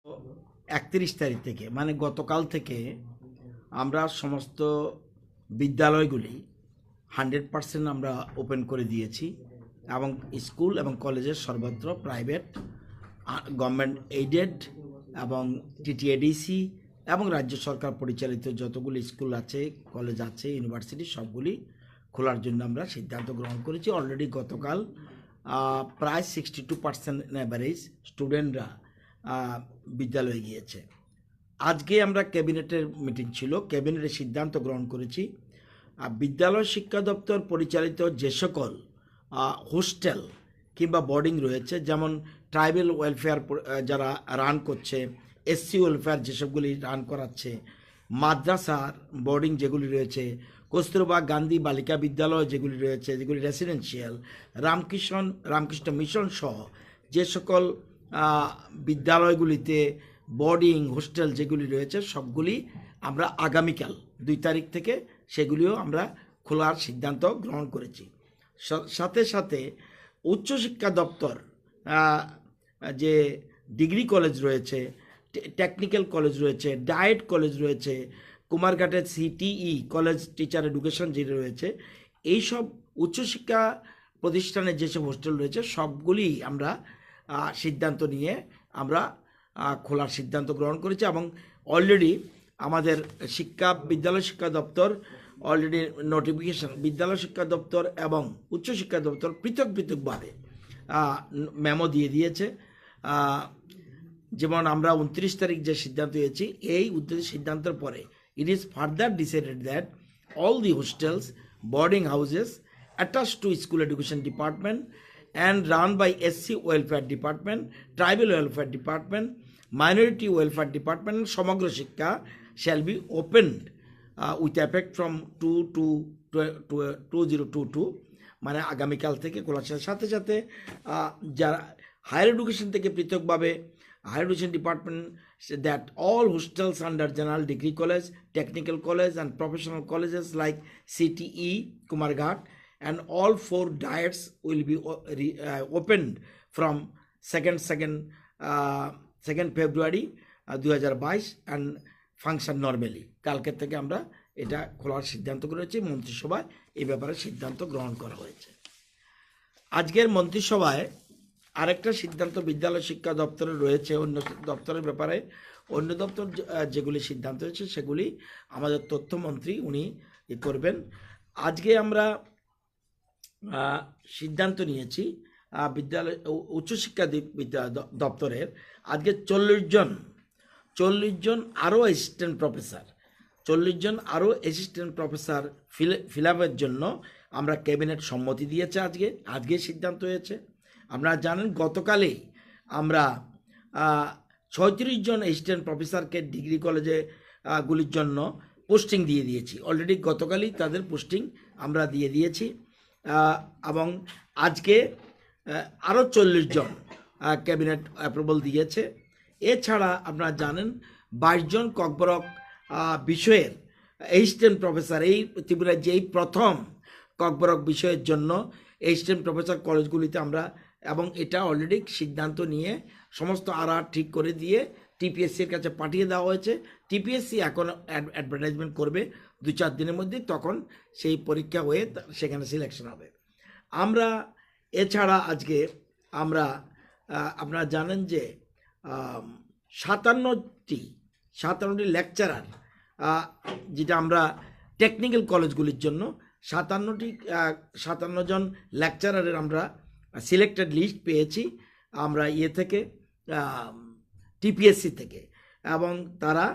31 তারিখ থেকে মানে গতকাল থেকে আমরা সমস্ত বিদ্যালয়গুলি 100% আমরা ওপেন করে দিয়েছি এবং স্কুল এবং কলেজের সর্বত্র প্রাইভেট, গভর্নমেন্ট এইডেড এবং টিটিএডিসি এবং রাজ্য সরকার পরিচালিত যতগুলি স্কুল আছে, কলেজ আছে, ইউনিভার্সিটি সবগুলি খোলার জন্য আমরা সিদ্ধান্ত গ্রহণ করেছি। অলরেডি গতকাল প্রায় 62% অ্যাভারেজ স্টুডেন্টরা বিদ্যালয়ে গিয়েছে। আজকে আমরা ক্যাবিনেটের মিটিং ছিল, ক্যাবিনেটের সিদ্ধান্ত গ্রহণ করেছি বিদ্যালয় শিক্ষা দপ্তর পরিচালিত যে সকল হোস্টেল কিংবা বোর্ডিং রয়েছে, যেমন ট্রাইবাল ওয়েলফেয়ার যারা রান করছে, এসসি ওয়েলফেয়ার যেসবগুলি রান করাচ্ছে, মাদ্রাসার বোর্ডিং যেগুলি রয়েছে, কস্তুরবা গান্ধী বালিকা বিদ্যালয় যেগুলি রয়েছে, যেগুলি রেসিডেন্সিয়াল, রামকৃষ্ণ মিশন সহ যে সকল বিদ্যালয়গুলিতে বোর্ডিং হোস্টেল যেগুলি রয়েছে সবগুলি আমরা আগামীকাল 2 তারিখ থেকে সেগুলিও আমরা খোলার সিদ্ধান্ত গ্রহণ করেছি। সাথে সাথে উচ্চশিক্ষা দপ্তর যে ডিগ্রি কলেজ রয়েছে, টেকনিক্যাল কলেজ রয়েছে, ডায়েট কলেজ রয়েছে, কুমারঘাটের সিটিই কলেজ টিচার এডুকেশন যেটা রয়েছে, এইসব উচ্চশিক্ষা প্রতিষ্ঠানের যেসব হোস্টেল রয়েছে সবগুলি আমরা সিদ্ধান্ত নিয়ে আমরা খোলার সিদ্ধান্ত গ্রহণ করেছি। এবং অলরেডি আমাদের বিদ্যালয় শিক্ষা দপ্তর অলরেডি নোটিফিকেশন, বিদ্যালয় শিক্ষা দপ্তর এবং উচ্চশিক্ষা দপ্তর পৃথক পৃথকভাবে মেমো দিয়ে দিয়েছে। যেমন আমরা 29 তারিখ যে সিদ্ধান্ত হয়েছি, এই সিদ্ধান্তের পরে it is further decided that all the hostels, boarding houses attached to school education department and run by SC welfare department, tribal welfare department, minority welfare department and Samagra Shikha shall be opened with effect from 2/2/2022 মানে আগামীকাল থেকে খোলার সাথে সাথে যারা higher education থেকে পৃথকভাবে higher education department that all hostels under general degree college, technical college and professional colleges like CTE, Kumarghat and all 4 diets will be opened from 2nd February 2022 and function normally। কালকের থেকে আমরা এটা খোলার সিদ্ধান্ত করেছি। মন্ত্রিসভায় এই ব্যাপারে সিদ্ধান্ত গ্রহণ করা হয়েছে। আজকের মন্ত্রিসভায় আরেকটা সিদ্ধান্ত বিদ্যালয় শিক্ষা দপ্তরে রয়েছে, অন্য দপ্তরের ব্যাপারে অন্য দপ্তর যেগুলি সিদ্ধান্ত হয়েছে সেগুলি আমাদের তথ্যমন্ত্রী উনি করবেন। আজকে আমরা সিদ্ধান্ত নিয়েছি বিদ্যালয় উচ্চশিক্ষা দপ্তরের আজকে 40 জন আরও অ্যাসিস্ট্যান্ট প্রফেসর ফিল আপের জন্য আমরা ক্যাবিনেট সম্মতি দিয়েছে। আজকে সিদ্ধান্ত হয়েছে। আপনারা জানেন গতকালেই আমরা 36 জন অ্যাসিস্ট্যান্ট প্রফেসরকে ডিগ্রি কলেজে গুলির জন্য পোস্টিং দিয়ে দিয়েছি। অলরেডি গতকালই তাদের পোস্টিং আমরা দিয়ে দিয়েছি এবং আজকে আরও 40 জন ক্যাবিনেট অ্যাপ্রুভাল দিয়েছে। এছাড়া আপনারা জানেন 22 জন ককবরক বিষয়ের অ্যাসিস্ট্যান্ট প্রফেসর, এই ত্রিপুরায় যেই প্রথম ককবরক বিষয়ের জন্য অ্যাসিস্ট্যান্ট প্রফেসর কলেজগুলিতে আমরা, এবং এটা অলরেডি সিদ্ধান্ত নিয়ে সমস্ত ঠিক করে দিয়ে টিপিএসসির কাছে পাঠিয়ে দেওয়া হয়েছে। টিপিএসসি এখন অ্যাডভার্টাইজমেন্ট করবে 2-4 দিনের মধ্যে, তখন সেই পরীক্ষা হয়ে সেখানে সিলেকশন হবে। আমরা এছাড়া আজকে আমরা আপনারা জানেন যে 57টি লেকচারার, যেটা আমরা টেকনিক্যাল কলেজগুলির জন্য 57 জন লেকচারারের আমরা সিলেক্টেড লিস্ট পেয়েছি আমরা থেকে টিপিএসসি থেকে, এবং তারা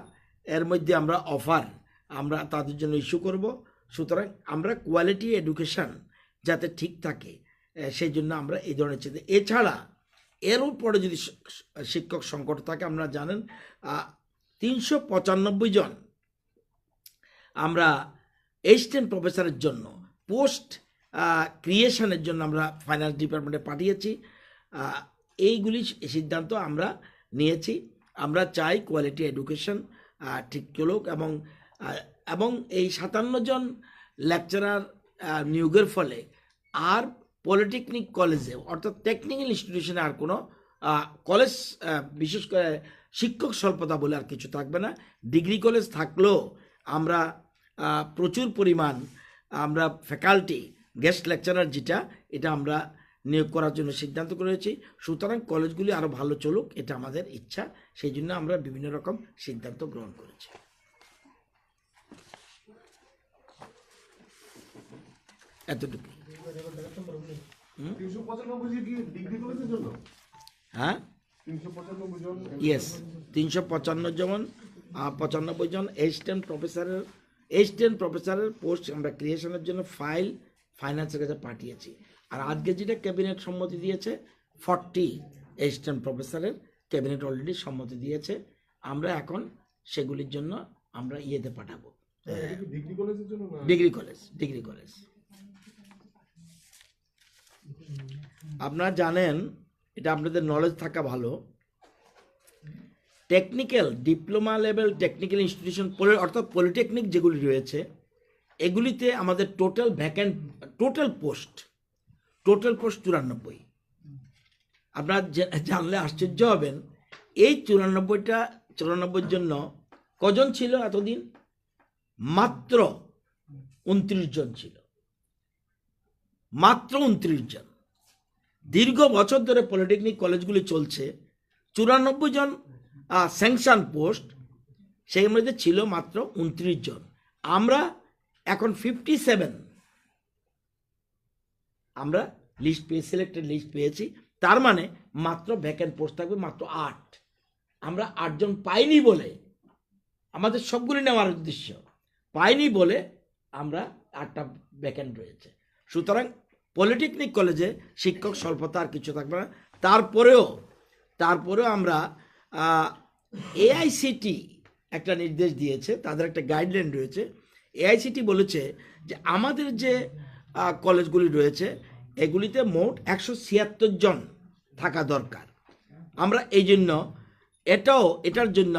এর মধ্যে আমরা অফার আমরা তাদের জন্য ইস্যু করব। সুতরাং আমরা কোয়ালিটি এডুকেশন যাতে ঠিক থাকে সেই জন্য আমরা এই ধরনের চিন্তা। এছাড়া এর উপরে যদি শিক্ষক সংকট থাকে, আপনারা জানেন 395 জন আমরা অ্যাসিস্ট্যান্ট প্রফেসরের জন্য পোস্ট ক্রিয়েশনের জন্য আমরা ফাইন্যান্স ডিপার্টমেন্টে পাঠিয়েছি। এইগুলি সিদ্ধান্ত আমরা নিয়েছি। আমরা চাই কোয়ালিটি এডুকেশন ঠিক চলুক, এবং এই 57 জন লেকচারার নিয়োগের ফলে আর পলিটেকনিক কলেজে অর্থাৎ টেকনিক্যাল ইনস্টিটিউশনে আর কোনো কলেজ, বিশেষ করে শিক্ষক স্বল্পতা বলে আর কিছু থাকবে না। ডিগ্রি কলেজ থাকলেও আমরা প্রচুর পরিমাণ আমরা ফ্যাকাল্টি গেস্ট লেকচারার যেটা এটা আমরা নিয়োগ করার জন্য সিদ্ধান্ত করেছি। সুতরাং কলেজগুলি আরও ভালো চলুক, এটা আমাদের ইচ্ছা, সেই জন্য আমরা বিভিন্ন রকম সিদ্ধান্ত গ্রহণ করেছি। এতটুকু। হ্যাঁ, ইয়েস, 395 জন এসিস্ট্যান্ট প্রফেসরের পোস্ট আমরা ক্রিয়েশনের জন্য ফাইন্যান্সের কাছে পাঠিয়েছি। আর আজকে যেটা ক্যাবিনেট সম্মতি দিয়েছে 40 অ্যাসিস্ট্যান্ট প্রফেসরের ক্যাবিনেট অলরেডি সম্মতি দিয়েছে। আমরা এখন সেগুলির জন্য আমরা ইয়েতে পাঠাবো, ডিগ্রি কলেজ। আপনারা জানেন, এটা আপনাদের নলেজ থাকা ভালো, technical diploma level technical institution অর্থাৎ পলিটেকনিক যেগুলি রয়েছে এগুলিতে আমাদের টোটাল পোস্ট 94। আপনারা জানলে আশ্চর্য হবেন, এই 94 জন্য কজন ছিল এতদিন? মাত্র 29 জন ছিল, মাত্র 29 জন। দীর্ঘ বছর ধরে পলিটেকনিক কলেজগুলি চলছে, 94 জন স্যাংশন পোস্ট, সেই মধ্যে ছিল মাত্র 29 জন। আমরা এখন 57 আমরা লিস্ট পেয়ে সিলেক্টেড লিস্ট পেয়েছি। তার মানে মাত্র ভ্যাকেন্ট পোস্ট থাকবে মাত্র 8। আমরা 8 জন পাইনি বলে, আমাদের সবগুলি নেওয়ার উদ্দেশ্য, পাইনি বলে আমরা 8টা ভ্যাকেন্ট রয়েছে। সুতরাং পলিটেকনিক কলেজে শিক্ষক স্বল্পতা আর কিছু থাকবে না। তারপরেও আমরা এআইসিটি একটা নির্দেশ দিয়েছে, তাদের একটা গাইডলাইন রয়েছে। এআইসিটি বলেছে যে আমাদের যে কলেজগুলি রয়েছে এগুলিতে মোট 176 জন থাকা দরকার। আমরা এই জন্য এটার জন্য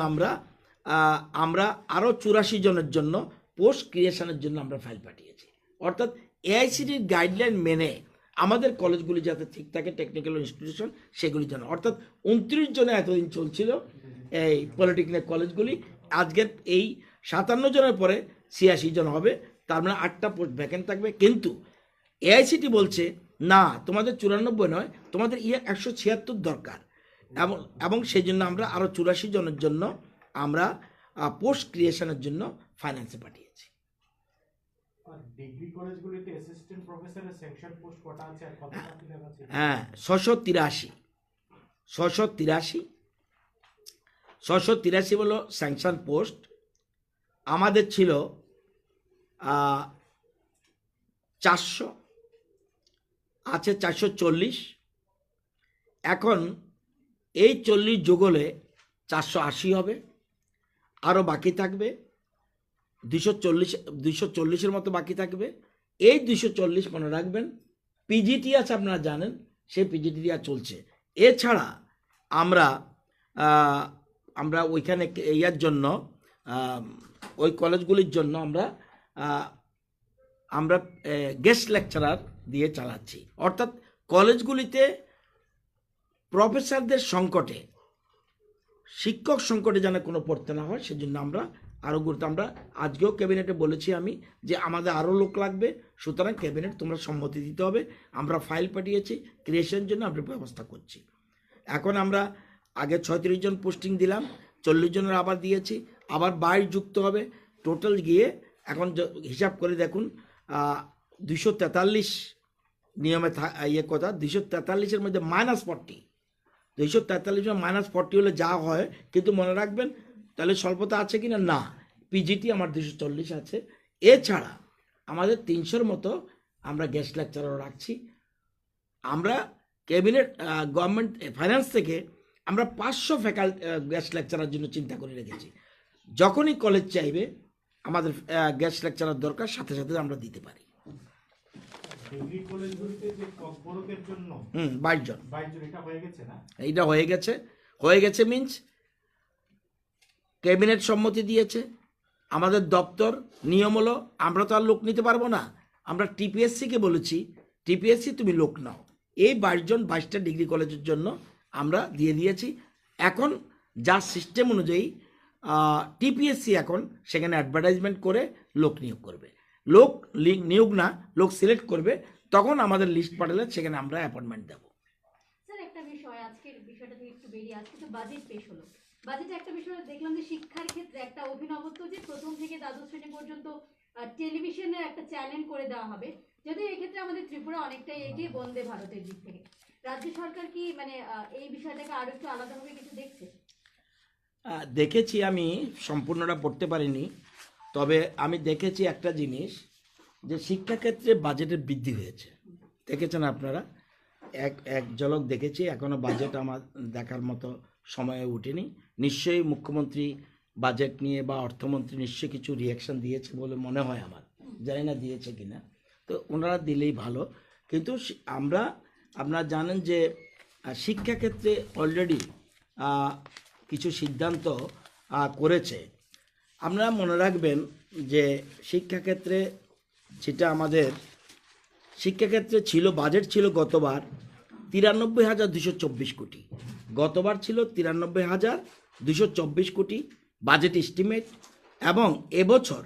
আমরা আরও 84 জনের জন্য পোস্ট ক্রিয়েশনের জন্য আমরা ফাইল পাঠিয়েছি। অর্থাৎ এআইসিটির গাইডলাইন মেনে আমাদের কলেজগুলি যাতে ঠিক থাকে, টেকনিক্যাল ইনস্টিটিউশন সেগুলির জন্য। অর্থাৎ 29 জনে এতদিন চলছিল এই পলিটেকনিক কলেজগুলি, আজকের এই 57 জনের পরে 86 জন হবে। তার মানে 8টা পোস্ট ভ্যাকেন্ট থাকবে। কিন্তু এআইসিটি বলছে না, তোমাদের 94 নয়, তোমাদের 176 দরকার। এবং সেই জন্য আমরা আরও 84 জনের জন্য আমরা পোস্ট ক্রিয়েশনের জন্য ফাইন্যান্সে পাঠিয়েছি। ডিগ্রি কলেজগুলিতে অ্যাসিস্ট্যান্ট প্রফেসরের সেকশন পোস্ট কত আছে আর কত ফাঁকি আছে? হ্যাঁ, 683 হলো স্যাংশন পোস্ট। আমাদের ছিল 400, আছে 440। এখন এই 40 যোগ হলে 480 হবে, আরও বাকি থাকবে 240 মতো বাকি থাকবে। এই 240 মনে রাখবেন, পিজিটি আছে, আপনারা জানেন, সেই পিজিটি আর চলছে। এছাড়া আমরা ওইখানে ইয়ার জন্য ওই কলেজগুলির জন্য আমরা গেস্ট লেকচারার দিয়ে চালাচ্ছি। অর্থাৎ কলেজগুলিতে প্রফেসরদের সংকটে, শিক্ষক সংকটে যেন কোনো পড়তে না হয় সেজন্য আমরা আরও গুরুত্ব, আমরা আজকেও ক্যাবিনেটে বলেছি আমি যে আমাদের আরও লোক লাগবে। সুতরাং ক্যাবিনেট তোমরা সম্মতি দিতে হবে। আমরা ফাইল পাঠিয়েছি, ক্রিয়েশনের জন্য আমরা ব্যবস্থা করছি। এখন আমরা আগে 36 জন পোস্টিং দিলাম, 40 জনের আবার দিয়েছি, আবার 22 যুক্ত হবে। টোটাল গিয়ে এখন হিসাব করে দেখুন, 243 নিয়মে কথা, 243-এর মধ্যে -40, 243 -40 হলে যা হয়। কিন্তু মনে রাখবেন, তাহলে স্বল্পতা আছে কিনা? না, পিজিটি আমার 240 আছে। এছাড়া আমাদের 300-র মতো আমরা গেস্ট লেকচারার রাখছি। আমরা ক্যাবিনেট গভর্নমেন্ট ফাইন্যান্স থেকে আমরা 500 গেস্ট লেকচারার জন্য চিন্তা করে রেখেছি। যখনই কলেজ চাইবে আমাদের গেস্ট লেকচারার দরকার, সাথে সাথে আমরা দিতে পারি। ডিগ্রি কলেজগুলিতে যে কর্পোরেটের জন্য 22 জন, এটা হয়ে গেছে না? এইটা হয়ে গেছে মিন্স ক্যাবিনেট সম্মতি দিয়েছে। আমাদের দপ্তর নিয়ম হলো, আমরা তো আর লোক নিতে পারবো না, আমরা টিপিএসসিকে বলেছি, টিপিএসসি তুমি লোক নাও। এই 22 জন 22টা ডিগ্রি কলেজের জন্য আমরা দিয়ে দিয়েছি। এখন যার সিস্টেম অনুযায়ী টিপিএসসি এখন সেখানে অ্যাডভার্টাইজমেন্ট করে লোক নিয়োগ করবে। লোক নিয়োগ না, লোক সিলেক্ট করবে, তখন আমাদের লিস্ট পাঠালে সেখানে আমরা অ্যাপয়েন্টমেন্ট দেবো। স্যার একটা বিষয়, আজকের বিষয়টা থেকে একটু বেরিয়ে, আজকে তো বাজেট পেশ হলো। বাজেটে একটা বিষয় দেখলাম যে শিক্ষার ক্ষেত্রে একটা অভিনবত্ব, যে প্রথম থেকে দ্বাদশ শ্রেণী পর্যন্ত টেলিভিশনের একটা চ্যানেল করে দেওয়া হবে। যদিও এক্ষেত্রে আমাদের ত্রিপুরা অনেকটাই এগিয়ে বন্দে ভারতের দিক থেকে। রাজ্য সরকার কি মানে এই বিষয়টাকে আরো একটু আলাদাভাবে কিছু দেখছে? দেখেছি, আমি সম্পূর্ণটা পড়তে পারিনি, তবে আমি দেখেছি একটা জিনিস, যে শিক্ষাক্ষেত্রে বাজেটের বৃদ্ধি হয়েছে। দেখেছেন আপনারা, এক ঝলক দেখেছি, এখনও বাজেট আমার দেখার মতো সময়ে ওঠেনি। নিশ্চয়ই মুখ্যমন্ত্রী বাজেট নিয়ে বা অর্থমন্ত্রী নিশ্চয়ই কিছু রিয়াকশন দিয়েছে বলে মনে হয় আমার, জানি না দিয়েছে কিনা, তো ওনারা দিলেই ভালো। কিন্তু আপনারা জানেন যে শিক্ষাক্ষেত্রে অলরেডি কিছু সিদ্ধান্ত করেছে। আপনারা মনে রাখবেন যে শিক্ষাক্ষেত্রে যেটা আমাদের শিক্ষাক্ষেত্রে ছিল, বাজেট ছিল গতবার 93,224 কোটি, গতবার ছিল 93,224 কোটি বাজেট এস্টিমেট। এবং এবছর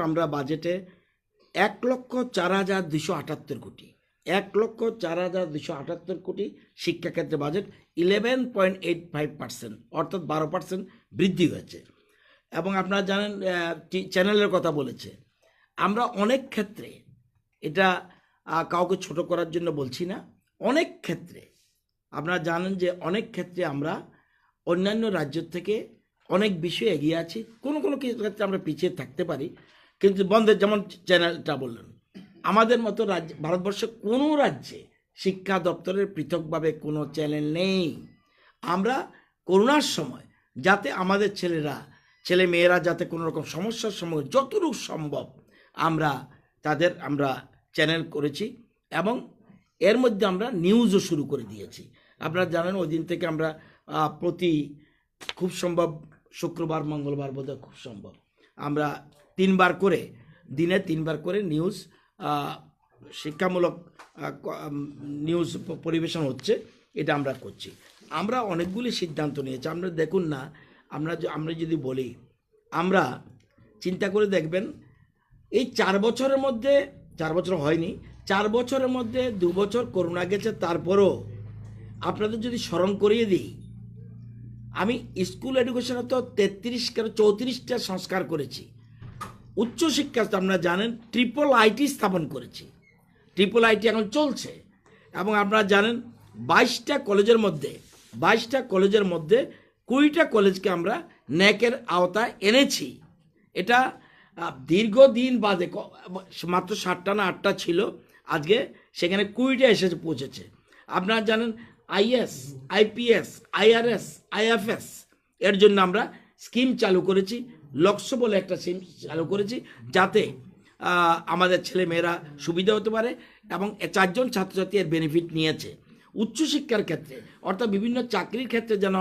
আমরা বাজেটে 1,04,278 কোটি, 1,04,278 কোটি শিক্ষাক্ষেত্রে বাজেট 11.85%, অর্থাৎ 12% বৃদ্ধি হয়েছে। এবং আপনারা জানেন, চ্যানেলের কথা বলেছে, আমরা অনেক ক্ষেত্রে, এটা কাউকে ছোট করার জন্য বলছি না, অনেক ক্ষেত্রে আপনারা জানেন যে অনেক ক্ষেত্রে আমরা অন্যান্য রাজ্যের থেকে অনেক বিষয়ে এগিয়ে আছি। কোনো ক্ষেত্রে আমরা পিছিয়ে থাকতে পারি, কিন্তু যেমন চ্যানেলটা বললেন, আমাদের মতো রাজ্য, ভারতবর্ষে কোনো রাজ্যে শিক্ষা দপ্তরের পৃথকভাবে কোনো চ্যানেল নেই। আমরা করোনার সময় যাতে আমাদের ছেলে মেয়েরা যাতে কোনো রকম সমস্যার সম্মুখীন, যতটুকু সম্ভব আমরা চ্যানেল করেছি, এবং এর মধ্যে আমরা নিউজও শুরু করে দিয়েছি। আপনারা জানেন, ওই দিন থেকে আমরা প্রতি খুব সম্ভব শুক্রবার মঙ্গলবার বোধহয় খুব সম্ভব আমরা দিনে 3বার করে নিউজ, শিক্ষামূলক নিউজ পরিবেশন হচ্ছে, এটা আমরা করছি। আমরা অনেকগুলি সিদ্ধান্ত নিয়েছি। আমরা দেখুন না, আমরা যদি বলি, আমরা চিন্তা করে দেখবেন, এই 4 বছরের মধ্যে, 4 বছর হয়নি, 4 বছরের মধ্যে 2 বছর করোনা গেছে, তারপরও আপনাদের যদি স্মরণ করিয়ে দিই, আমি স্কুল এডুকেশনে তো 34টা সংস্কার করেছি। উচ্চশিক্ষা আপনারা জানেন IIIT স্থাপন করেছি, IIIT এখন চলছে। এবং আপনারা জানেন 22টা কলেজের মধ্যে 20টা কলেজকে আমরা ন্যাকের আওতায় এনেছি। এটা দীর্ঘদিন বাদে, মাত্র 7টা না 8টা ছিল, আজকে সেখানে 20টা এসে পৌঁছেছে। আপনারা জানেন IAS, IPS, IRS, IFS এর জন্য আমরা স্কিম চালু করেছি, লক্ষ্য বলে একটা স্কিম চালু করেছি, যাতে আমাদের ছেলে মেয়েরা সুবিধা হতে পারে। এবং 4 জন ছাত্রছাত্রী এর বেনিফিট নিয়েছে। উচ্চশিক্ষার ক্ষেত্রে, অর্থাৎ বিভিন্ন চাকরির ক্ষেত্রে যেন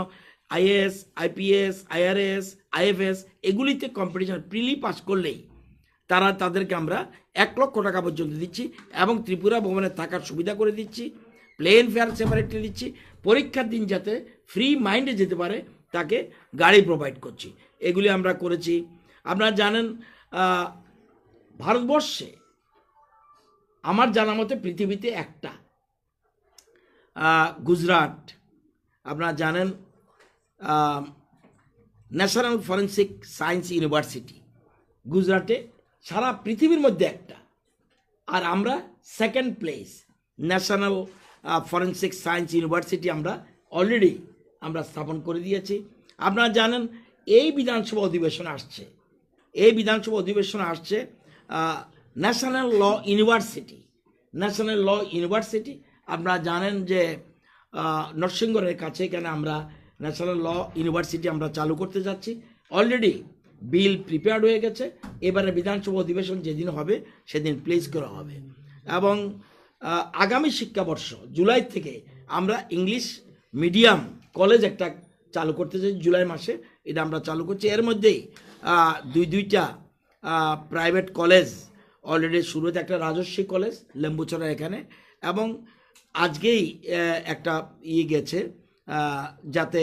IAS, IPS, IRS, IFS এগুলিতে কম্পিটিশন প্রিলি পাস করলেই তাদেরকে আমরা 1 লক্ষ টাকা পর্যন্ত দিচ্ছি, এবং ত্রিপুরা ভবনে থাকার সুবিধা করে দিচ্ছি, প্লেন ফেয়ার সেপারেটলি দিচ্ছি, পরীক্ষার দিন যাতে ফ্রি মাইন্ডে যেতে পারে তাকে গাড়ি প্রোভাইড করছি। এগুলি আমরা করেছি। আপনারা জানেন, ভারতবর্ষে আমার জানা মতে পৃথিবীতে একটা গুজরাট, আপনারা জানেন ন্যাশনাল ফরেন্সিক সায়েন্স ইউনিভার্সিটি গুজরাটে সারা পৃথিবীর মধ্যে একটা, আর আমরা 2nd place national forensic science university আমরা অলরেডি স্থাপন করে দিয়েছি। আপনারা জানেন এই বিধানসভা অধিবেশন আসছে ন্যাশনাল ল ইউনিভার্সিটি। আপনারা জানেন যে নরসিংগড়ের কাছে এখানে আমরা ন্যাশনাল ল ইউনিভার্সিটি আমরা চালু করতে যাচ্ছি। অলরেডি বিল প্রিপেয়ার্ড হয়ে গেছে, এবারে বিধানসভা অধিবেশন যেদিন হবে সেদিন প্লেস করা হবে। এবং আগামী শিক্ষাবর্ষ জুলাই থেকে আমরা ইংলিশ মিডিয়াম কলেজ একটা চালু করতে চাই, জুলাই মাসে এটা আমরা চালু করছি। এর মধ্যেই 2টা প্রাইভেট কলেজ অলরেডি শুরু হয়েছে, একটা রাজস্বী কলেজ লেম্বুছড়া এখানে, এবং আজকেই একটা গেছে যাতে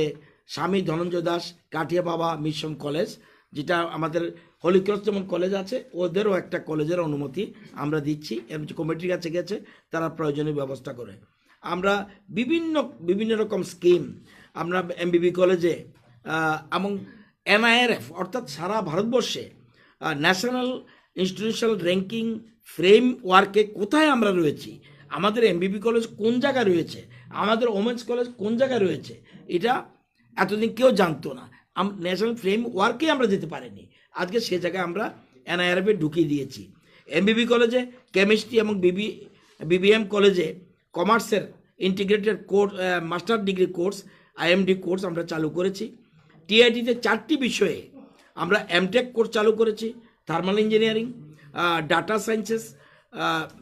স্বামী ধনঞ্জয় দাস কাঠিয়া বাবা মিশন কলেজ, যেটা আমাদের হলিক্রস যেমন কলেজ আছে, ওদেরও একটা কলেজের অনুমতি আমরা দিচ্ছি এবং কমিটির কাছে গেছে, তারা প্রয়োজনীয় ব্যবস্থা করে। আমরা বিভিন্ন বিভিন্ন রকম স্কিম আমরা এমবিবি কলেজে এবং NIRF অর্থাৎ সারা ভারতবর্ষে ন্যাশনাল ইনস্টিটিউশনাল র্যাঙ্কিং ফ্রেমওয়ার্কে কোথায় আমরা রয়েছি, আমাদের এমবিবি কলেজ কোন জায়গায় রয়েছে, আমাদের ওমেন্স কলেজ কোন জায়গায় রয়েছে, এটা এতদিন কেউ জানতো না। ন্যাশনাল ফ্রেমওয়ার্কে আমরা যেতে পারিনি, আজকে সে জায়গায় আমরা NIRF ঢুকিয়ে দিয়েছি। এমবিবি কলেজে কেমিস্ট্রি এবং বিবিএম কলেজে কমার্সের integrated course, master degree course, IMD course আমরা চালু করেছি। TITতে 4টি বিষয়ে আমরা MTech কোর্স চালু করেছি, thermal engineering, data sciences,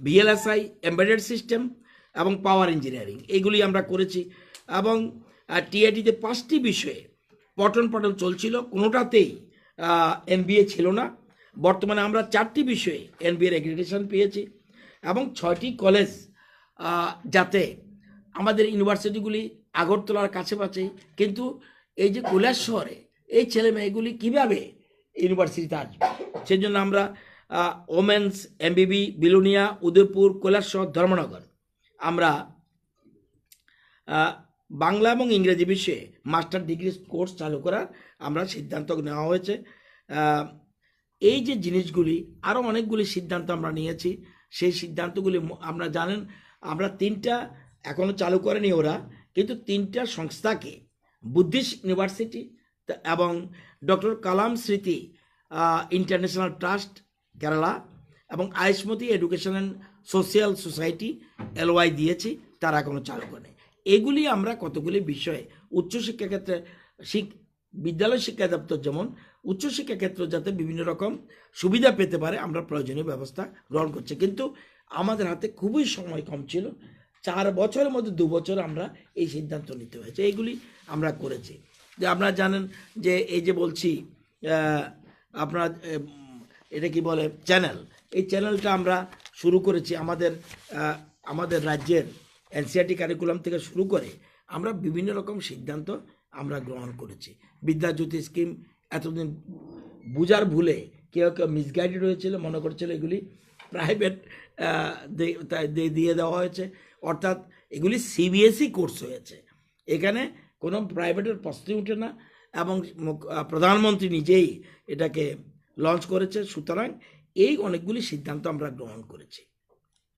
VLSI, embedded system এবং পাওয়ার ইঞ্জিনিয়ারিং, এগুলি আমরা করেছি। এবং TITতে 5টি বিষয়ে পঠন পাঠন চলছিল, কোনোটাতেই NBA ছিল না। বর্তমানে আমরা 4টি বিষয়ে NBA অ্যাক্রিডিটেশন পেয়েছি এবং 6টি কলেজ, যাতে আমাদের ইউনিভার্সিটিগুলি আগরতলার কাছাকাছি, কিন্তু এই যে কৈলাস শহরে এই ছেলে মেয়েগুলি কীভাবে ইউনিভার্সিটিতে আসবে, সেই জন্য আমরা ওমেন্স, MBB, বিলোনিয়া, উদয়পুর, কৈলাসহর, ধর্মনগর আমরা বাংলা এবং ইংরেজি বিষয়ে মাস্টার ডিগ্রি কোর্স চালু করার আমরা সিদ্ধান্ত নেওয়া হয়েছে। এই যে জিনিসগুলি, আরও অনেকগুলি সিদ্ধান্ত আমরা নিয়েছি। সেই সিদ্ধান্তগুলি আমরা জানেন, আমরা 3টা এখনও চালু করেনি ওরা, কিন্তু 3টা সংস্থাকে, বুদ্ধিস্ট ইউনিভার্সিটি এবং ডক্টর কালাম স্মৃতি ইন্টারন্যাশনাল ট্রাস্ট কেরালা এবং Ayushmati education and social society LY দিয়েছি, তারা এখনও চালু করে। এগুলি আমরা কতগুলি বিষয়ে উচ্চশিক্ষা ক্ষেত্রে বিদ্যালয় শিক্ষা দপ্তর যেমন উচ্চশিক্ষা ক্ষেত্র যাতে বিভিন্ন রকম সুবিধা পেতে পারে, আমরা প্রয়োজনীয় ব্যবস্থা গ্রহণ করছি। কিন্তু আমাদের হাতে খুবই সময় কম ছিল, 4 বছরের মধ্যে 2 বছর আমরা এই সিদ্ধান্ত নিতে হয়েছে, এইগুলি আমরা করেছি। যে আপনারা জানেন যে এই যে বলছি আপনারা এটা কি বলে চ্যানেল, এই চ্যানেলটা আমরা শুরু করেছি আমাদের রাজ্যের NCERT কারিকুলাম থেকে শুরু করে আমরা বিভিন্ন রকম সিদ্ধান্ত আমরা গ্রহণ করেছি। বিদ্যাজ্যোতি স্কিম এতদিন বুঝার ভুলে কেউ কেউ মিসগাইডেড হয়েছিল, মনে করছিল এগুলি প্রাইভেট দিয়ে দেওয়া হয়েছে, অর্থাৎ এগুলি CBSE কোর্স হয়েছে, এখানে কোনো প্রাইভেটের প্রশ্নই উঠে না এবং প্রধানমন্ত্রী নিজেই এটাকে লঞ্চ করেছে। সুতরাং এই অনেকগুলি সিদ্ধান্ত আমরা গ্রহণ করেছি।